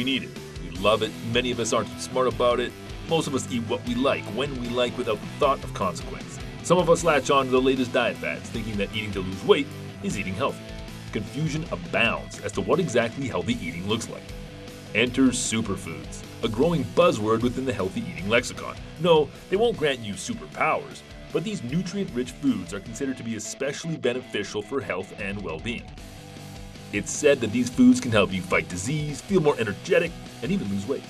we need it. We love it. Many of us aren't smart about it. Most of us eat what we like, when we like, without thought of consequence. Some of us latch on to the latest diet fads, thinking that eating to lose weight is eating healthy. Confusion abounds as to what exactly healthy eating looks like. Enter superfoods, a growing buzzword within the healthy eating lexicon. No, they won't grant you superpowers, but these nutrient-rich foods are considered to be especially beneficial for health and well-being. It's said that these foods can help you fight disease, feel more energetic, and even lose weight.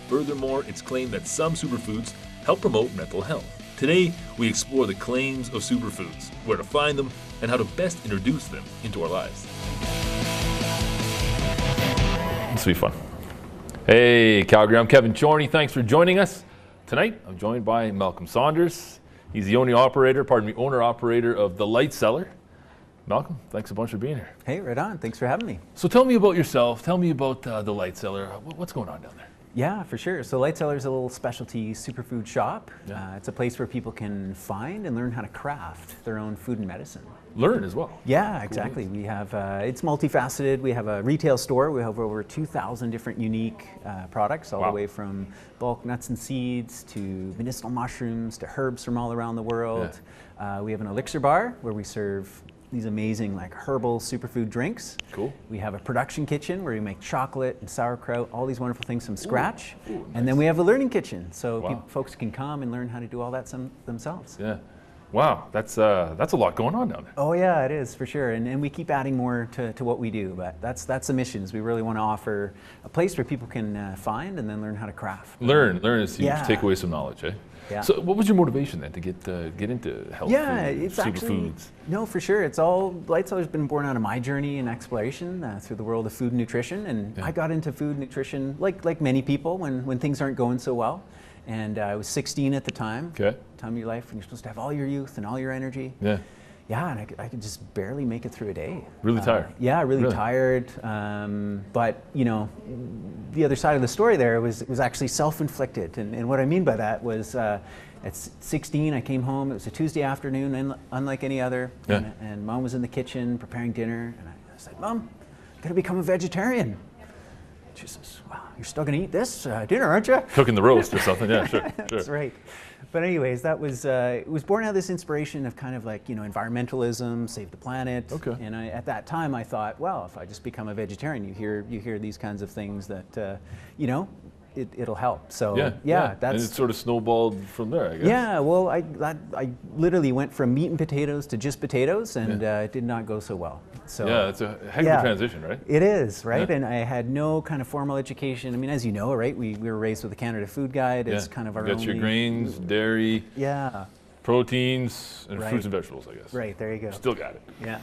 Furthermore, it's claimed that some superfoods help promote mental health. Today, we explore the claims of superfoods, where to find them, and how to best introduce them into our lives. This will be fun. Hey, Calgary, I'm Kevin Chorney. Thanks for joining us. Tonight, I'm joined by Malcolm Saunders. He's the owner-operator of the Light Cellar. Malcolm, thanks a bunch for being here. Hey, right on. Thanks for having me. So tell me about yourself. Tell me about the Light Cellar. What's going on down there? Yeah, for sure. So Light Cellar is a little specialty superfood shop. Yeah. It's a place where people can find and learn how to craft their own food and medicine. Learn as well. Yeah, exactly. We have, it's multifaceted. We have a retail store. We have over 2,000 different unique products, all the way from bulk nuts and seeds to medicinal mushrooms to herbs from all around the world. Yeah. We have an elixir bar where we serve these amazing like herbal superfood drinks. Cool. We have a production kitchen where we make chocolate and sauerkraut, all these wonderful things from scratch. Ooh, nice. And then we have a learning kitchen, so folks can come and learn how to do all that themselves. Yeah. Wow, that's a lot going on down there. Oh yeah, it is for sure, and we keep adding more to what we do. But that's the mission. Is we really want to offer a place where people can find and then learn how to craft. Learn is huge. Take away some knowledge, eh? Yeah. So, what was your motivation then to get into health? It's superfoods? actually no, for sure. It's all Light Cellar's been born out of my journey and exploration through the world of food and nutrition, and I got into food and nutrition like many people when things aren't going so well. And I was 16 at the time. Okay. Time of your life when you're supposed to have all your youth and all your energy. Yeah. Yeah, and I could just barely make it through a day. Really tired? Yeah, really tired. But you know, the other side of the story there was actually self-inflicted. And what I mean by that was, at 16, I came home. It was a Tuesday afternoon, and unlike any other. Yeah. And Mom was in the kitchen preparing dinner, and I said, "Mom, I'm gonna become a vegetarian." She says, "Wow, you're still gonna eat this dinner, aren't you?" Cooking the roast or something, yeah, sure. That's right. But anyways, that was it was born out of this inspiration of kind of like, environmentalism, save the planet. Okay. And at that time I thought, well, if I just become a vegetarian, you hear these kinds of things that it'll help. So that's, and it sort of snowballed from there, I guess. Yeah, well, I literally went from meat and potatoes to just potatoes, and it did not go so well. So yeah, it's a heck of a transition, right? It is, right? Yeah. And I had no kind of formal education. I mean, as you know, right? We were raised with the Canada Food Guide as kind of our only. You got your grains, dairy, proteins, and fruits and vegetables, I guess. Right, there you go. Still got it. Yeah.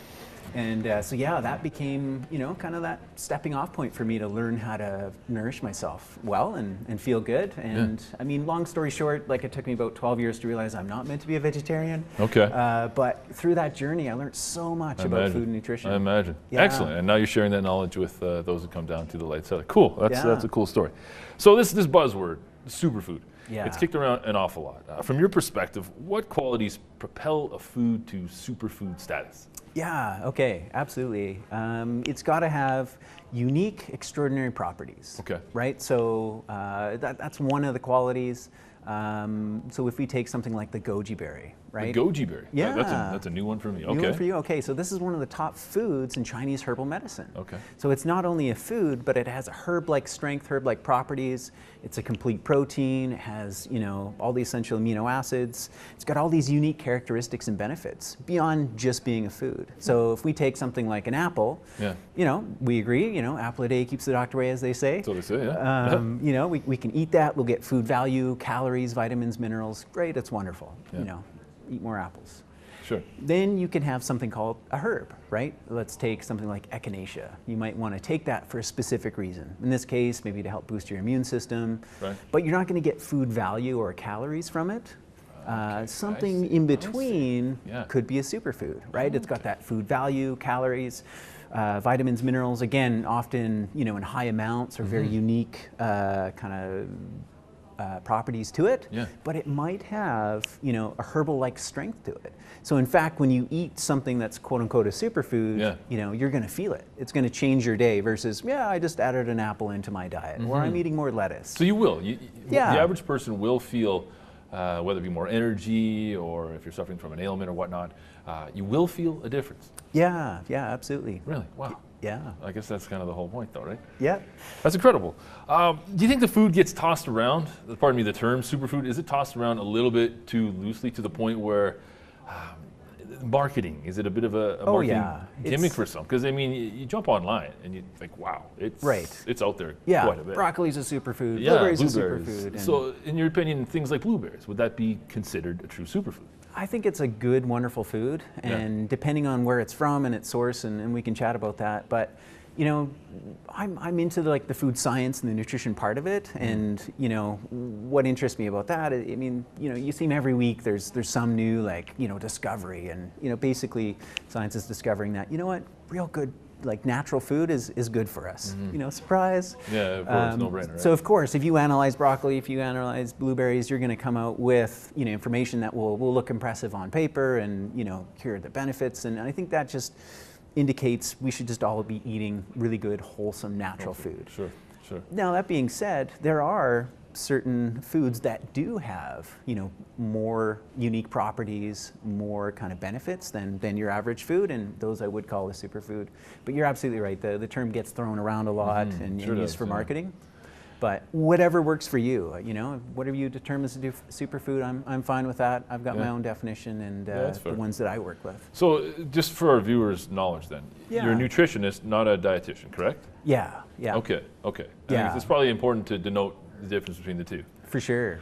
And that became, kind of that stepping off point for me to learn how to nourish myself well and feel good. And I mean, long story short, like it took me about 12 years to realize I'm not meant to be a vegetarian. Okay. But through that journey, I learned so much about food and nutrition. I imagine. Yeah. Excellent. And now you're sharing that knowledge with those who come down to the Light Cellar. Cool. That's a cool story. So this buzzword, superfood. Yeah. It's kicked around an awful lot. From your perspective, what qualities propel a food to superfood status? Yeah, okay, absolutely. It's got to have unique, extraordinary properties. Okay. Right? So that's one of the qualities. So if we take something like the goji berry, right? The goji berry? Yeah. That's a new one for me. Okay. New one for you? Okay, so this is one of the top foods in Chinese herbal medicine. Okay. So it's not only a food, but it has a herb-like strength, herb-like properties. It's a complete protein. It has, all the essential amino acids. It's got all these unique characteristics and benefits beyond just being a food. So if we take something like an apple, we agree, apple a day keeps the doctor away, as they say. That's what they say, yeah. We can eat that. We'll get food value, calories, vitamins, minerals. Great, it's wonderful. Yeah. Eat more apples. Sure. Then you can have something called a herb, right? Let's take something like echinacea. You might want to take that for a specific reason. In this case, maybe to help boost your immune system. Right. But you're not going to get food value or calories from it. Something in between could be a superfood, right? It's got that food value, calories, vitamins, minerals, again, often, in high amounts or very unique kind of properties to it, but it might have, you know, a herbal-like strength to it. So in fact, when you eat something that's quote unquote a superfood, you know, you're going to feel it. It's going to change your day versus, I just added an apple into my diet, or I'm eating more lettuce. So you will. The average person will feel, whether it be more energy or if you're suffering from an ailment or whatnot, you will feel a difference. Yeah, absolutely. Really? Wow. Yeah. I guess that's kind of the whole point though, right? Yeah. That's incredible. Do you think the food gets tossed around, pardon me, the term superfood, is it tossed around a little bit too loosely to the point where marketing, is it a bit of a marketing gimmick for some? Because I mean, you jump online and you think, wow, it's out there quite a bit. Broccoli's a superfood, blueberries a superfood. So in your opinion, things like blueberries, would that be considered a true superfood? I think it's a good, wonderful food, and depending on where it's from and its source, and we can chat about that, but you know, I'm into the food science and the nutrition part of it, and you know, what interests me about that, I mean, you know, you see every week there's some new discovery, and you know, basically science is discovering that, you know what, real good natural food is good for us. You know, surprise. Yeah, of course, no brainer. Right? So of course, if you analyze broccoli, if you analyze blueberries, you're going to come out with information that will look impressive on paper, and you know, here are the benefits, and I think that just indicates we should just all be eating really good, wholesome, natural food. Sure. Now that being said, there are certain foods that do have, you know, more unique properties, more kind of benefits than your average food, and those I would call a superfood. But you're absolutely right, the term gets thrown around a lot and used for marketing. But whatever works for you, you know, whatever you determine to do superfood, I'm fine with that. I've got my own definition and the ones that I work with. So just for our viewers' knowledge then, you're a nutritionist, not a dietitian, correct? Yeah. Okay. It's probably important to denote the difference between the two. For sure.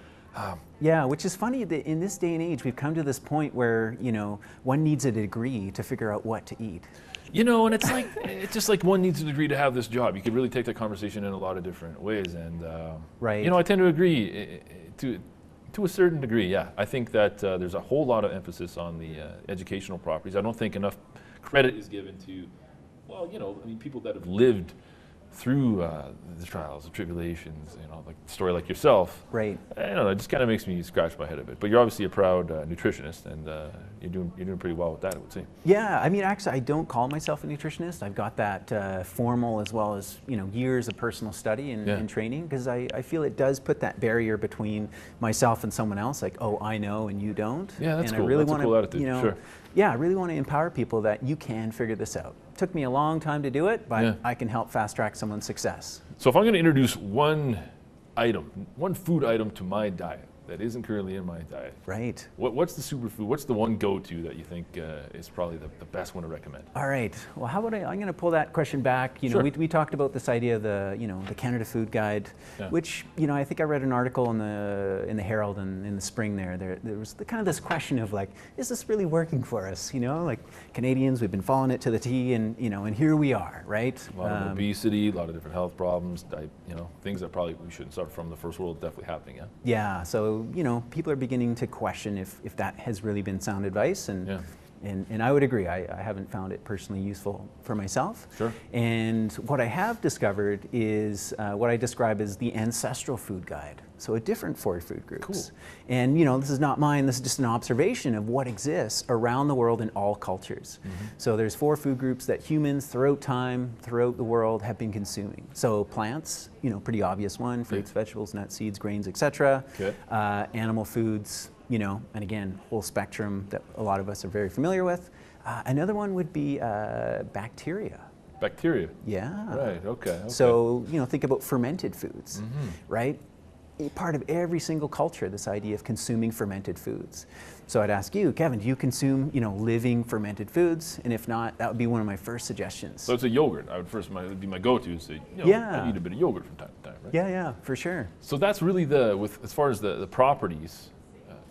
Yeah, which is funny that in this day and age, we've come to this point where, you know, one needs a degree to figure out what to eat. You know, and it's just like one needs a degree to have this job. You could really take that conversation in a lot of different ways, and you know, I tend to agree to a certain degree. Yeah, I think that there's a whole lot of emphasis on the educational properties. I don't think enough credit is given to, well, you know, I mean, people that have lived through the trials, the tribulations, you know, like a story like yourself. Right. I don't know, it just kind of makes me scratch my head a bit. But you're obviously a proud nutritionist, and you're doing pretty well with that, I would say. Yeah, I mean, actually, I don't call myself a nutritionist. I've got that formal as well as, you know, years of personal study and training, because I feel it does put that barrier between myself and someone else, like, oh, I know and you don't. Yeah, that's and cool. I really that's a cool attitude. You know, sure. Yeah, I really want to empower people that you can figure this out. Took me a long time to do it, but I can help fast track someone's success. So if I'm going to introduce one food item to my diet that isn't currently in my diet, right? What's the superfood? What's the one go-to that you think is probably the best one to recommend? All right. Well, how about I'm going to pull that question back. You know, we talked about this idea of the Canada Food Guide, which, you know, I think I read an article in the Herald in the spring there was kind of this question of like, is this really working for us? You know, like Canadians, we've been following it to the T, and you know, and here we are, right? A lot of obesity, a lot of different health problems, you know, things that probably we shouldn't suffer from in the first world, definitely happening. Yeah. So, you know, people are beginning to question if that has really been sound advice, and I would agree. I haven't found it personally useful for myself. Sure. And what I have discovered is what I describe as the ancestral food guide. So a different 4 food groups. Cool. And you know, this is not mine, this is just an observation of what exists around the world in all cultures. So there's 4 food groups that humans throughout time, throughout the world have been consuming. So plants, you know, pretty obvious one, fruits, vegetables, nuts, seeds, grains, etc. Animal foods, you know, and again, whole spectrum that a lot of us are very familiar with. Another one would be bacteria. Bacteria? Yeah. Right, okay. So, you know, think about fermented foods, right? A part of every single culture, this idea of consuming fermented foods. So I'd ask you, Kevin, do you consume, you know, living fermented foods? And if not, that would be one of my first suggestions. So it's a yogurt. It'd be my go-to. So, you know, I eat a bit of yogurt from time to time, right? Yeah, for sure. So that's really as far as the properties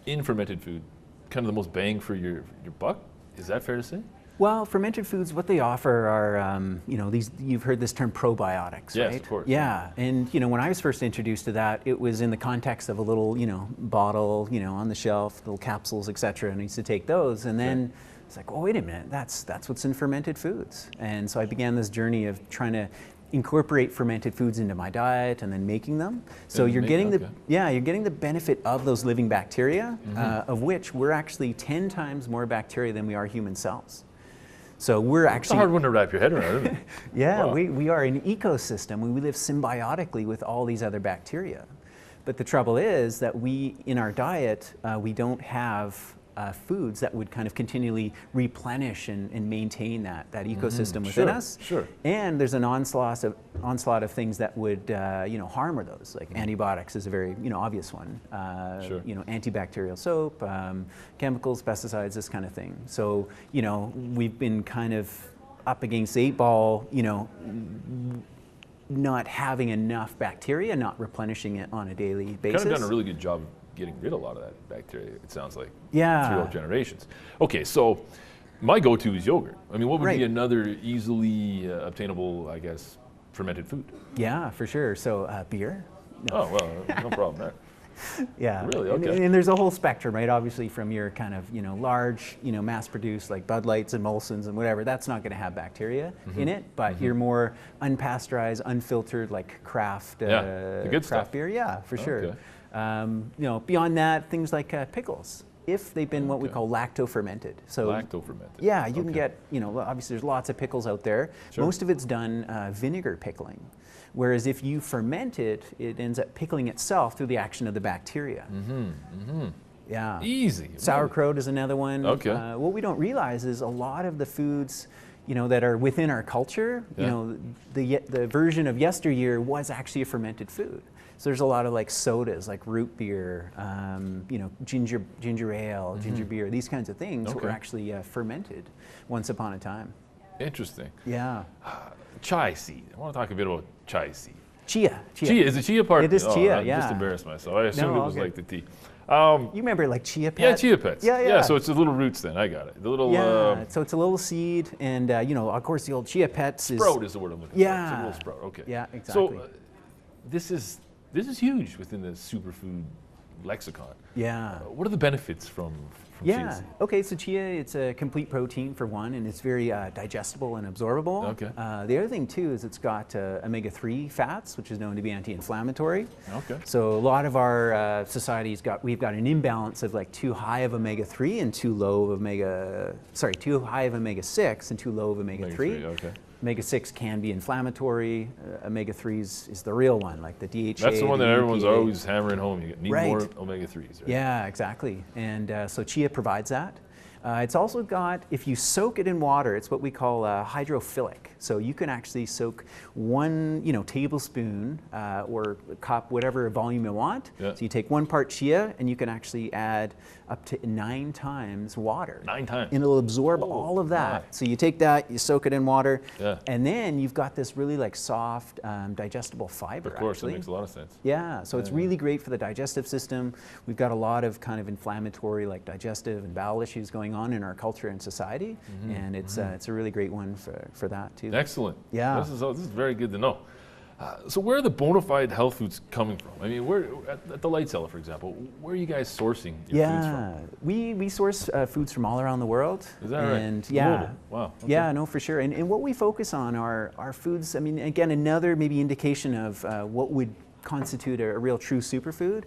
in fermented food, kind of the most bang for your buck. Is that fair to say? Well, fermented foods, what they offer are, you know, you've heard this term probiotics, right? Yes, of course. Yeah, and you know, when I was first introduced to that, it was in the context of a little, you know, bottle, you know, on the shelf, little capsules, etc. And I used to take those, and then it's like, oh, wait a minute, that's what's in fermented foods. And so I began this journey of trying to incorporate fermented foods into my diet and then making them. So you're getting you're getting the benefit of those living bacteria, of which we're actually 10 times more bacteria than we are human cells. So we're actually... It's a hard one to wrap your head around, isn't it? Yeah, wow. we are an ecosystem. We live symbiotically with all these other bacteria. But the trouble is that in our diet, we don't have foods that would kind of continually replenish and maintain that ecosystem within us. Sure. And there's an onslaught of things that would harm those. Like antibiotics is a very obvious one. Antibacterial soap, chemicals, pesticides, this kind of thing. So we've been kind of up against the 8 ball. Not having enough bacteria, not replenishing it on a daily basis. Kind of done a really good job of getting rid of a lot of that bacteria, it sounds like. Yeah. Throughout generations. Okay, so my go-to is yogurt. I mean, what would be another easily obtainable, I guess, fermented food? Yeah, for sure. So beer. No. Oh, well, no problem there. Yeah. Really? Okay. And there's a whole spectrum, right? Obviously from your kind of, large, mass-produced like Bud Lights and Molsons and whatever, that's not going to have bacteria in it, but your more unpasteurized, unfiltered, like craft the good stuff. beer, yeah, for sure. Beyond that, things like pickles, if they've been what we call lacto-fermented. So lacto-fermented. Yeah, you can get, obviously there's lots of pickles out there. Sure. Most of it's done vinegar pickling. Whereas if you ferment it, it ends up pickling itself through the action of the bacteria. Yeah. Easy. Sauerkraut is another one. Okay. What we don't realize is a lot of the foods, that are within our culture, the version of yesteryear was actually a fermented food. So there's a lot of like sodas, like root beer, ginger ale, ginger beer, these kinds of things were actually fermented once upon a time. Interesting. Yeah. Chia seed. I want to talk a bit about chia seed. Chia. Is it chia part? It is chia, I just embarrassed myself. I assumed it was like the tea. You remember like chia pet? Yeah, chia pets. Yeah. So it's the little roots then. I got it. The little. So it's a little seed, and of course the old chia pets sprout is the word I'm looking for. It's a little sprout. Okay. Yeah, exactly. So this is huge within the superfood lexicon. Yeah. What are the benefits from chia seed? Okay, so chia, it's a complete protein for one, and it's very digestible and absorbable. Okay. The other thing too is it's got omega-3 fats, which is known to be anti-inflammatory. Okay. So a lot of our societies we've got an imbalance of like too high of omega-3 and too high of omega-6 and too low of omega-3. Okay. Omega-6 can be inflammatory. Omega-3 is the real one, like the DHA. That's the one that everyone's EPA. always hammering home. You need more omega-3s. Right? Yeah, exactly. And so chia provides that. It's also got, if you soak it in water, it's what we call hydrophilic. So you can actually soak 1 tablespoon or a cup, whatever volume you want. Yeah. So you take 1 part chia and you can actually add up to 9 times water. 9 times. And it'll absorb all of that. My. So you take that, you soak it in water, Yeah. and then you've got this really like soft, digestible fiber. Of course, actually. that makes a lot of sense. Yeah, so it's really great for the digestive system. We've got a lot of kind of inflammatory, like digestive and bowel issues going on in our culture and society, and it's a really great one for that too. Excellent. Yeah. This is very good to know. So where are the bona fide health foods coming from? I mean, where at the Light Cellar, for example, where are you guys sourcing your foods from? We source foods from all around the world. Is that right? And yeah. Wow. Okay. Yeah, no, for sure. And what we focus on are foods. I mean, again, another maybe indication of what would constitute a real true superfood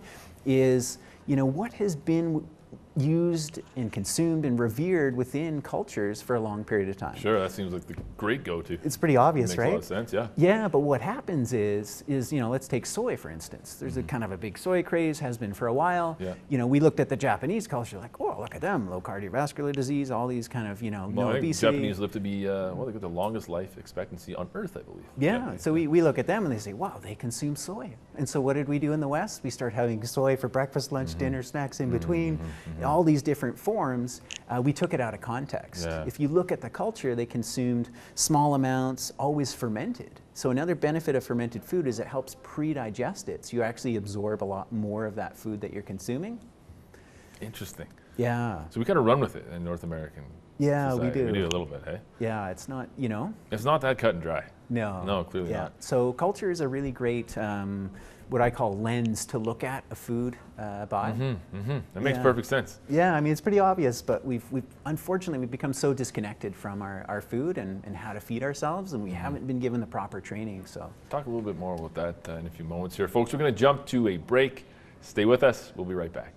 is, what has been used and consumed and revered within cultures for a long period of time. Sure, that seems like the great go-to. It's pretty obvious, Makes right? a lot of sense, yeah. Yeah, but what happens is let's take soy, for instance. There's a kind of a big soy craze, has been for a while. Yeah. We looked at the Japanese culture like, oh, look at them, low cardiovascular disease, all these kind of, no I think obesity. Japanese live to be, they got the longest life expectancy on Earth, I believe. Yeah, so we look at them and they say, wow, they consume soy. And so what did we do in the West? We start having soy for breakfast, lunch, dinner, snacks in between, all these different forms. We took it out of context. Yeah. If you look at the culture, they consumed small amounts, always fermented. So another benefit of fermented food is it helps pre-digest it. So you actually absorb a lot more of that food that you're consuming. Interesting. Yeah. So we kind of run with it in North American society. We do. We do a little bit, hey? Yeah, it's not, It's not that cut and dry. No. No, clearly not. So culture is a really great what I call lens to look at a food by. That makes perfect sense. Yeah, I mean, it's pretty obvious, but unfortunately, we've become so disconnected from our food and how to feed ourselves, and we haven't been given the proper training. So talk a little bit more about that in a few moments here. Folks, we're going to jump to a break. Stay with us. We'll be right back.